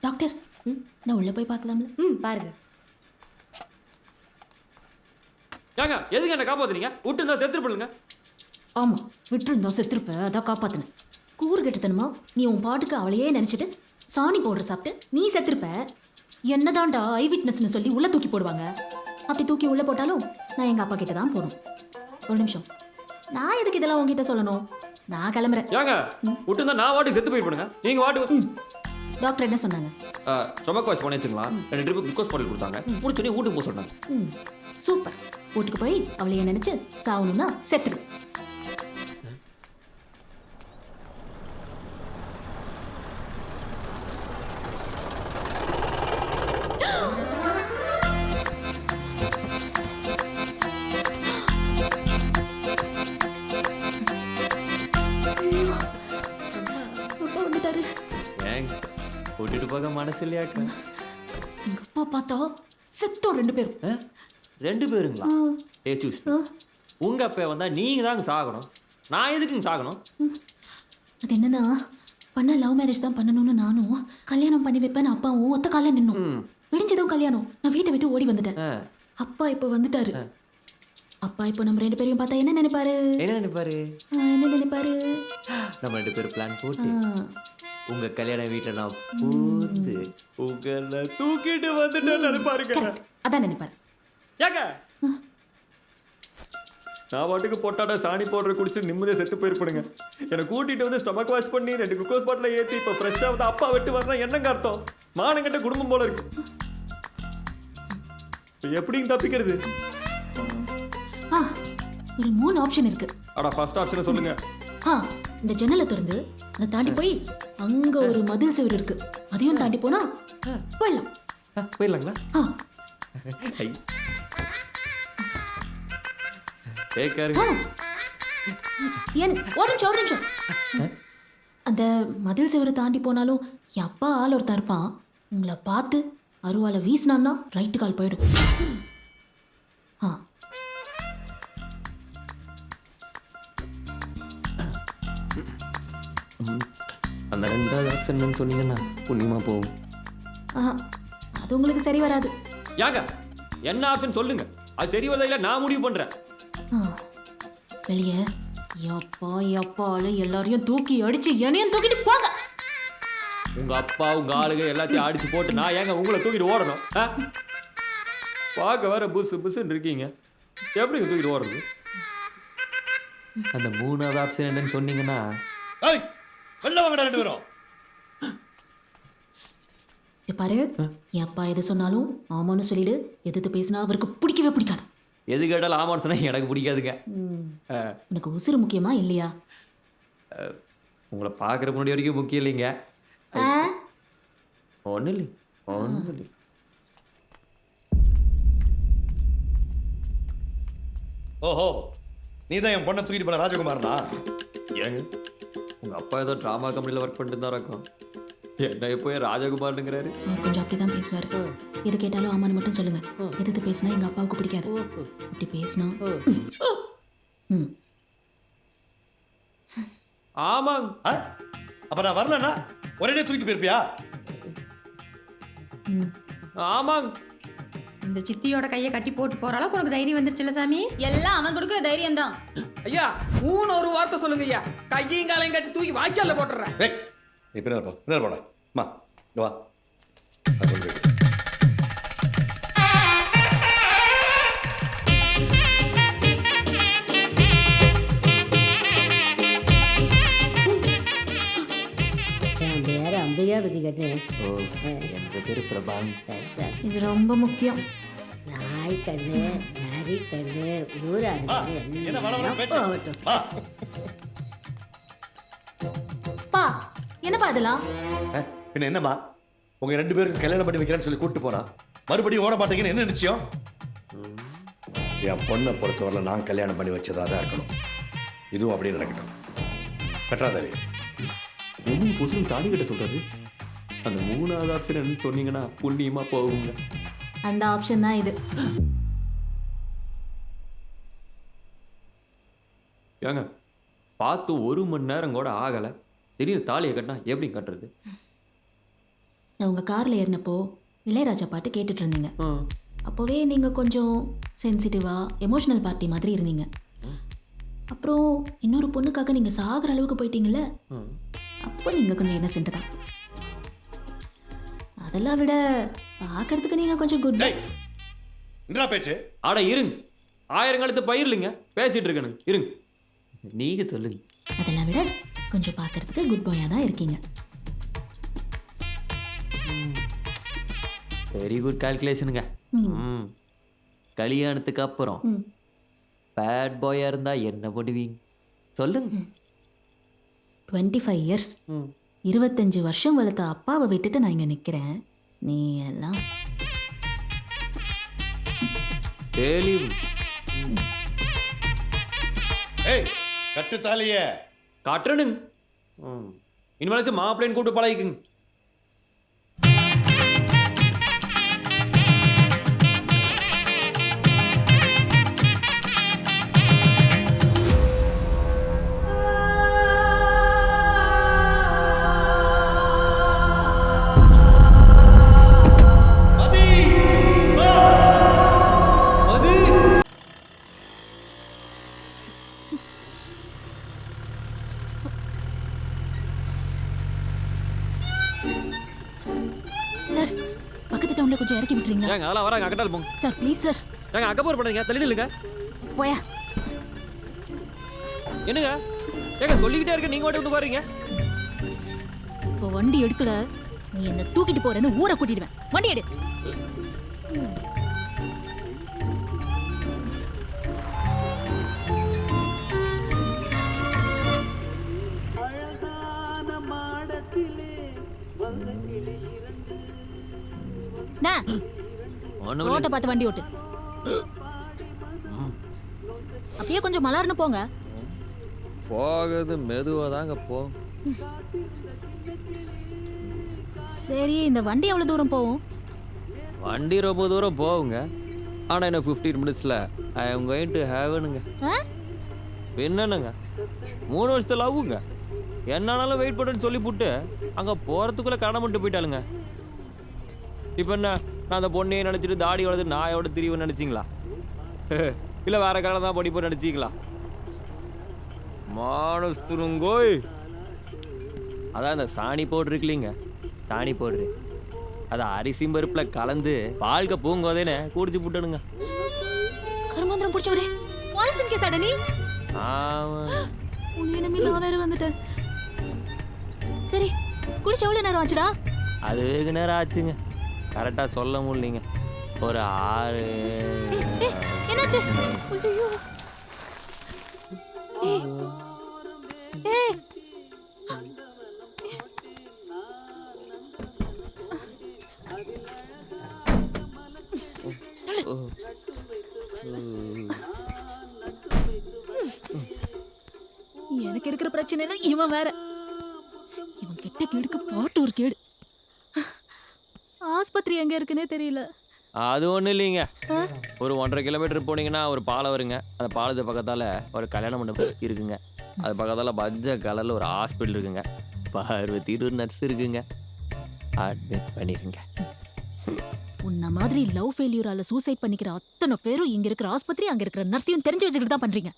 Doctor நான் உள்ள போய் பார்க்கலாம்ல? பாருங்க. ஏங்க எதுக்கு என்ன காப்பாத்துறீங்க? விட்டு இருந்தா செத்துட்டு போடுங்க. ஆமாம், விட்டுருந்தா செத்துருப்ப, அதான் காப்பாத்தினேன். கூறு கெட்டுத்தனமா நீ உன் பாட்டுக்கு அவளையே நினச்சிட்டு சாணி பவுடர் சாப்பிட்டு நீ செத்துருப்ப. என்னதான்டா ஐ விட்னஸ்னு சொல்லி உள்ள தூக்கி போடுவாங்க. அப்படி தூக்கி உள்ள போட்டாலும் நான் எங்கள் அப்பா கிட்ட தான் போகணும். ஒரு நிமிஷம், நான் எதுக்கு இதெல்லாம் உங்ககிட்ட சொல்லணும்? நான் கிளம்புறேன். ஏங்க விட்டு இருந்தா நான் வாட்டுக்கு செத்து போயிருப்பேனுங்க. நீங்க வாட்டுக்கு டாக்டர் என்ன சொன்னாங்க? ஸ்டொமக் வாஷ் பண்ணி வச்சுக்கலாம். 2 ட்ரிப்பு குளுக்கோஸ் பாட்டில் கொடுத்தாங்க. முடிச்சோடனே வீட்டுக்கு போக சொன்னாங்க. சூப்பர். வீட்டுக்கு போய் அவளைய நினைச்சு சாவணும்னா செத்துரு. வந்துட்டாரு. ஏங்க கூட்டிட்டு போக மனசு இல்லையாக்கா? எங்க அப்பா பார்த்தா செத்தோம் 2 பேரும். 2 பேருங்களா? சூஸ் உங்க அப்பா வந்தா நீங்க தாங்க சாகணும். நான் எதுக்குங்க சாகணும்? அது என்னன்னா, பண்ண லவ் மேரேஜ் தான் பண்ணணும்னு நானும் கல்யாணம் பண்ணி வைப்பேன்னு அப்பாவும் ஒத்த காலில் நின்னோம். விடிஞ்சதும் கல்யாணம். நான் வீட்டை விட்டு ஓடி வந்துட்டேன். அப்பா இப்போ வந்துட்டாரு. அப்பா இப்போ நம்ம 2 பேரையும் பார்த்தா என்ன நினைப்பாரு? என்ன நினைப்பாரு? நம்ம 2 பேரும் பிளான் போட்டு உங்க கல்யாண வீட்டை நான் பூந்து உங்களை தூக்கிட்டு வந்துட்டேன்னு நினைப்பாருங்க. அதான் நினைப்பாரு. ஏங்க நான் வாட்டுக்கு பொட்டாட சாணி பவுடர் குடிச்சு நிம்மதியாக செத்து போயிருப்பேனுங்க. என்னை கூட்டிட்டு வந்து ஸ்டொமக் வாஷ் பண்ணி 2 குளுக்கோஸ் பாட்டில் ஏற்றி இப்போ ஃப்ரெஷ்ஷாக வந்து அப்பா விட்டு வரணும். என்னங்க அர்த்தம்? மானங்கிட்ட குடும்பம் போல இருக்கு. எப்படிங்க தப்பிக்கிறது? ஒரு 3 ஆப்ஷன் இருக்கு. அடா ஃபர்ஸ்ட் ஆப்ஷனை சொல்லுங்க. இந்த ஜன்னலை திறந்து அதை தாண்டி போய் அங்க ஒரு மதில் சுவர் இருக்கு, அதையும் தாண்டி போனா போயிடலாம். போயிடலாங்களா? ஒரு நிமிஷம். அந்த மதில் சுவரை தாண்டி போனாலும் என் அப்பா ஆள் ஒருத்தன் இருப்பான். உங்களை பார்த்து அருவாலை வீசினான்னா ரைட்டு கால் போயிடும். அந்த 2வது ஆப்ஷன் சொன்னீங்கன்னா புண்ணியமா போகும். அது உங்களுக்கு சரி வராது. யாங்க என்ன ஆப்ஷன் சொல்லுங்க. அது சரி வரல, நான் முடிவு பண்றேன். வெளியே எப்பால எல்லாரையும் தூக்கி அடிச்சு என்னையும் தூக்கிட்டு போங்க. உங்க அப்பா உங்க ஆளுங்க எல்லாத்தையும் அடிச்சு போட்டு நான் ஏங்க உங்களை தூக்கிட்டு ஓடணும்? பார்க்க வேற புஸ்ன்னு இருக்கீங்க, எப்படிங்க தூக்கிட்டு ஓடுறது? அந்த 3வது ஆப்ஷன் என்னன்னு சொன்னீங்கன்னா பாரு, என் அப்பா எது சொன்னாலும் ஆமான்னு சொல்லிடு. எதிர்த்து பேசினா அவருக்கு பிடிக்கவே பிடிக்காது. எது கேட்டாலும் ஆமான்னு சொன்னா எனக்கு பிடிக்காதுங்க. உனக்கு உசுறு முக்கியமா இல்லையா? உங்களை பார்க்குற முன்னாடி வரைக்கும் முக்கியம் இல்லைங்க. ஒன்றும் இல்லை. ஓஹோ, நீ தான் என் பொண்ணை தூக்கிட்டு போன ராஜகுமாரனா? ஏங்க உங்க அப்பா ஏதோ ட்ராமா கம்பெனியில் ஒர்க் பண்ணிட்டு தான் இருக்கும். என்ன எப்போ ராஜகுமார்னுங்கிறாரு? கொஞ்சம் அப்படிதான் பேசுவாரு. எது கேட்டாலும் ஆமான்னு மட்டும் சொல்லுங்க. எதிர்த்து பேசினா எங்க அப்பாவுக்கு பிடிக்காது. அப்படி பேசினா ஆமாங்க. அப்ப நான் வரலன்னா ஒரே தூக்கிட்டு போயிருப்பியா? ஆமாங்க. இந்த சித்தியோட கையை கட்டி போட்டு போற அளவுக்கு உனக்கு தைரியம் வந்துருச்சுல சாமி? எல்லாம் அவன் கொடுக்குற தைரியம் தான். ஐயா ஒரு வார்த்தை சொல்லுங்க ஐயா. கையையும் காலையும் கட்டி தூக்கி வாய்க்கால போட்டுறேன். நீ பின்னர் போட மா வா. அம்பிகாபதி கட்டு. என் பேரு பிரபாங். இது ரொம்ப முக்கியம். நாய் கண்ணு, நரி கண்ணு, பா என்னப்பா இதெல்லாம்? பின்ன என்னம்மா, உங்க 2 பேருக்கு கல்யாணம் பண்ணி வைக்கிறேன்னு சொல்லி கூப்பிட்டு போனா மறுபடியும் ஓட மாட்டேங்கன்னு என்ன நிச்சயம்? என் பொண்ணை பொறுத்தவரை நான் கல்யாணம் பண்ணி வச்சதா தான் இருக்கணும். இதுவும் அப்படியே நடக்கட்டும். கட்டாதாரி ஒன்றும் புதுசும் தாடி கட்ட சொல்றாரு. அந்த 3வது ஆப்ஷன் சொன்னீங்கன்னா புண்ணியமா போகுங்க. அந்த ஆப்ஷன் தான் இது. ஏங்க பார்த்து 1 மணி நேரம் கூட ஆகலை, திடீர்னு தாலியை கட்டினா எப்படி கட்டுறது? நான் உங்கள் காரில் ஏறினப்போ இளையராஜா பாட்டு கேட்டுட்டு இருந்தீங்க. ஆ. அப்போவே நீங்கள் கொஞ்சம் சென்சிட்டிவாக எமோஷ்னல் பார்ட்டி மாதிரி இருந்தீங்க. அப்புறம் இன்னொரு பொண்ணுக்காக நீங்கள் சாகிற அளவுக்கு போயிட்டீங்கல்ல, அப்போ நீங்கள் கொஞ்சம் இன்னசென்ட் தான். அதெல்லாம் விட பார்க்கறதுக்கு நீங்கள் கொஞ்சம் குட். டேய் என்னடா பேச்சு? ஆட இருங்க, 1000 காலத்து பயிர்லிங்க பேசிட்டு இருக்கணும், இருங்க. நீங்க சொல்லுங்க. அதெல்லாம் விட கொஞ்சம் பார்க்கறதுக்கு குட் பாயாக தான் இருக்கீங்க. வெரி குட் கால்குலேஷனுங்க. ம். கல்யாணத்துக்கு அப்புறம் ம். பேட் பாயா இருந்தா என்ன பண்ணுவீங்க சொல்லுங்க. 25 இயர்ஸ், ம். 25 வருஷம் வளர்த்த அப்பாவை விட்டுட்டு நான் இங்கே நிற்கிறேன். நீ எல்லாம் தெளிவு. ஏய் கட்டு தாலிய. காட்டுறனுங்க. இனிமேலாச்சும் மாப்பிள்ளைன்னு கூப்பிட்டு பழகிக்குங்க. மதி வா. அது சார், பக்கத்து டவுனில் கொஞ்சம் இறக்கி விட்டுறீங்களா? ஏங்க அதெல்லாம் வராங்க, அக்கட்டால் போங்க. Sir please sir. ஏங்க அக்கப்போர் பண்ணுங்க, தள்ளி நில்லுங்க. போயா. என்னங்க ஏங்க சொல்லிக்கிட்டே இருக்க, நீங்க மட்டும் வந்து பாருங்க. இப்போ வண்டி எடுக்கல, நீ என்ன தூக்கிட்டு போறேன்னு ஊரை கூட்டிடுவேன். வண்டி எடு. ரோட்டை பார்த்து வண்டி ஓட்டு. அப்பயே கொஞ்சம் மலர்னு போங்க. போகுது மெதுவா தாங்க போ. சரி, இந்த வண்டி எவ்வளவு தூரம் போகும்? வண்டி ரொம்ப தூரம் போகுங்க, ஆனால் என்ன 15 மினிட்ஸில் ஐ எம் கோயிங் டு ஹேவனுங்க. என்னங்க 3 வருஷத்துல லவ்வுங்க, என்னானாலும் வெயிட் பண்ணுன்னு சொல்லி போட்டு அங்கே போகிறதுக்குள்ளே கடை மட்டும் போயிட்டாளுங்க. இப்போ என்ன, நான் அந்த பொண்ணையே நினச்சிட்டு தாடி வளர்த்து நாயோட திரிவுன்னு நினச்சிங்களா? இல்லை வேற கடை தான் படிப்போம் நினச்சிங்களா? மானஸ்துருங்கோய், அதான் இந்த சாணி பவுட்ரு இருக்குல்லைங்க, சாணி பவுட்ரு, அதை அரிசி பருப்பில் கலந்து வாழ்க்கை பூங்கோதேன்னு குடிச்சு புட்டணுங்க. கருமாந்திரம் பிடிச்சவரே, வாய்ஸன் கேஸ் அடனி. ஆமாம், உன்னை நம்பி நான் வேற வந்துட்டேன். சரி, குடிச்ச எவ்வளோ நேரம் ஆச்சுடா? அது வெகு நேரம் ஆச்சுங்க, கரெக்டாக சொல்ல முடியலைங்க. ஒரு 6. என்னாச்சு? ஐயோ. ஏய். ஏய். எனக்கு இருக்கிற பிரச்சனைல இவன் வேற. இவன் கெட்ட கேடுக்கு பாட்டு ஒரு கேடு. ஆஸ்பத்திரி எங்க இருக்குன்னே தெரியல. அது ஒன்றும் இல்லைங்க, ஒரு 1.5 கிலோமீட்டர் போனீங்கன்னா ஒரு பாலம் வருங்க. அந்த பாலத்து பக்கத்தால் ஒரு கல்யாண மண்டபம் இருக்குங்க. அது பக்கத்தால் பஜ்ஜ கலரில் ஒரு ஹாஸ்பிட்டல் இருக்குங்க. பார்வதின்னு ஒரு நர்ஸ் இருக்குங்க, அட்மிட் பண்ணிடுங்க. உன்ன மாதிரி லவ் ஃபெயிலியூரால சூசைட் பண்ணிக்கிற அத்தனை பேரும் இங்க இருக்கிற ஆஸ்பத்திரி, அங்க இருக்கிற நர்ஸையும் தெரிஞ்சு வச்சுக்கிட்டு தான் பண்றீங்க.